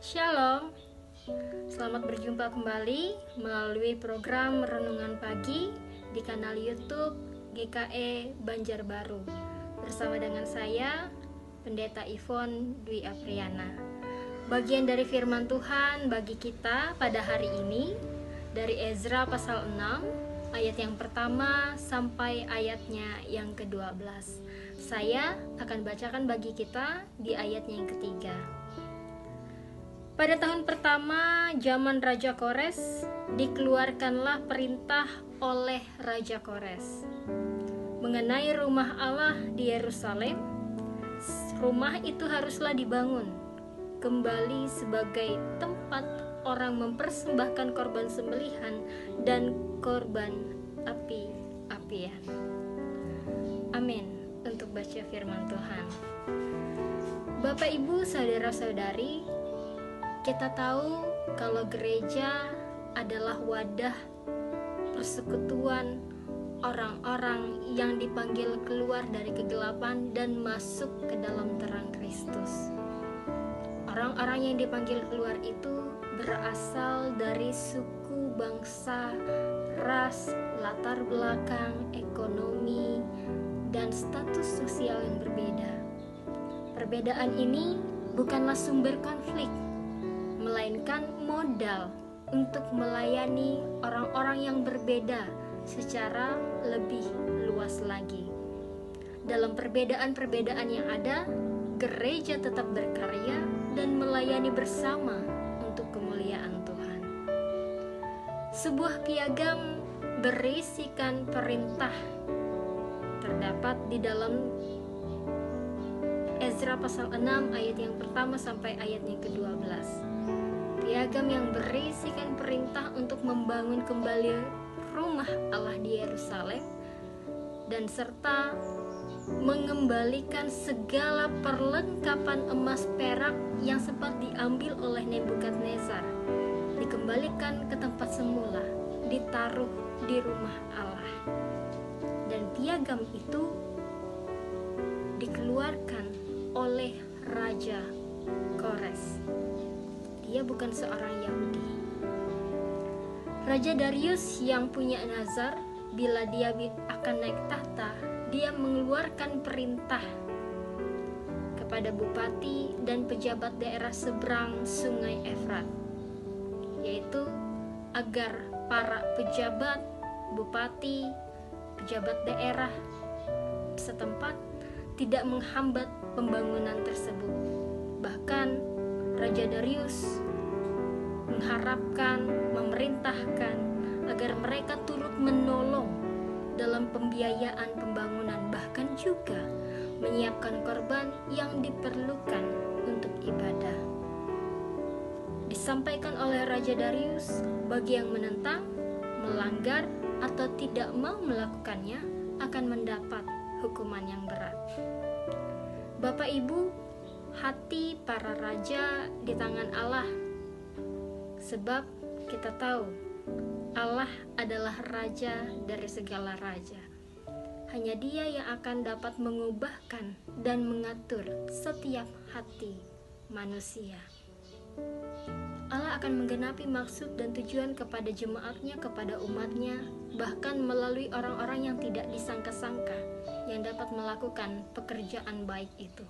Shalom, selamat berjumpa kembali melalui program Renungan Pagi di kanal YouTube GKE Banjarbaru bersama dengan saya, Pendeta Ivon Dwi Apriana. Bagian dari firman Tuhan bagi kita pada hari ini dari Ezra pasal 6 ayat yang pertama sampai ayatnya yang ke-12. Saya akan bacakan bagi kita di ayatnya yang ketiga. Pada tahun pertama zaman Raja Kores, dikeluarkanlah perintah oleh Raja Kores mengenai rumah Allah di Yerusalem. Rumah itu haruslah dibangun kembali sebagai tempat orang mempersembahkan korban sembelihan dan korban api-apian. Amin. Untuk baca firman Tuhan. Bapak, Ibu, saudara-saudari, kita tahu kalau gereja adalah wadah persekutuan orang-orang yang dipanggil keluar dari kegelapan dan masuk ke dalam terang Kristus. Orang-orang yang dipanggil keluar itu berasal dari suku, bangsa, ras, latar belakang, ekonomi, dan status sosial yang berbeda. Perbedaan ini bukanlah sumber konflik, melainkan modal untuk melayani orang-orang yang berbeda secara lebih luas lagi. Dalam perbedaan-perbedaan yang ada, gereja tetap berkarya dan melayani bersama untuk kemuliaan Tuhan. Sebuah piagam berisikan perintah terdapat di dalam Ezra pasal 6 ayat yang pertama sampai ayat yang ke-12. Piagam yang berisikan perintah untuk membangun kembali rumah Allah di Yerusalem dan serta mengembalikan segala perlengkapan emas perak yang sempat diambil oleh Nebukadnezar, dikembalikan ke tempat semula, ditaruh di rumah Allah. Dan piagam itu dikeluarkan oleh Raja Kores. Dia bukan seorang Yahudi. Raja Darius yang punya nazar, bila dia akan naik tahta, dia mengeluarkan perintah kepada bupati dan pejabat daerah seberang Sungai Efrat, yaitu agar para pejabat, bupati, pejabat daerah setempat tidak menghambat pembangunan tersebut. Bahkan Raja Darius mengharapkan, memerintahkan agar mereka turut menolong dalam pembiayaan pembangunan, bahkan juga menyiapkan korban yang diperlukan untuk ibadah. Disampaikan oleh Raja Darius, bagi yang menentang, melanggar, atau tidak mau melakukannya akan mendapat hukuman yang berat. Bapak, Ibu, hati para raja di tangan Allah, sebab kita tahu Allah adalah raja dari segala raja. Hanya Dia yang akan dapat mengubahkan dan mengatur setiap hati manusia. Allah akan menggenapi maksud dan tujuan kepada jemaatnya, kepada umatnya, bahkan melalui orang-orang yang tidak disangka-sangka yang dapat melakukan pekerjaan baik itu.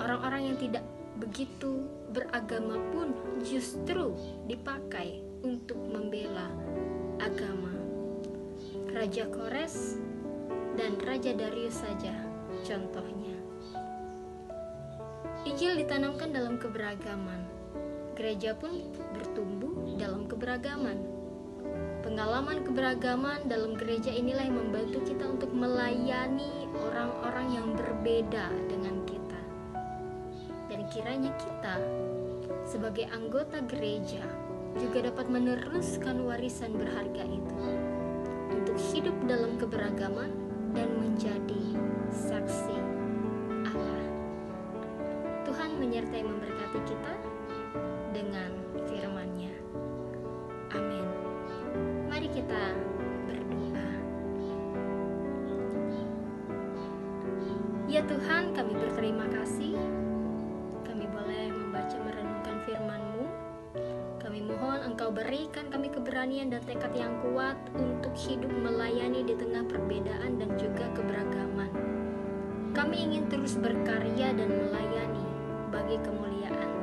Orang-orang yang tidak begitu beragama pun justru dipakai untuk membela agama. Raja Kores dan Raja Darius saja contohnya. Injil ditanamkan dalam keberagaman. Gereja pun bertumbuh dalam keberagaman. Pengalaman keberagaman dalam gereja inilah yang membantu kita untuk melayani orang-orang yang berbeda dengan kita. Dan kiranya kita sebagai anggota gereja juga dapat meneruskan warisan berharga itu untuk hidup dalam keberagaman dan menjadi saksi Allah. Tuhan menyertai memberkati kita dengan firman-Nya. Amin. Mari kita berdoa. Ya Tuhan, kami berterima kasih kami boleh membaca merenungkan Engkau berikan kami keberanian dan tekad yang kuat untuk hidup melayani di tengah perbedaan dan juga keberagaman. Kami ingin terus berkarya dan melayani bagi kemuliaan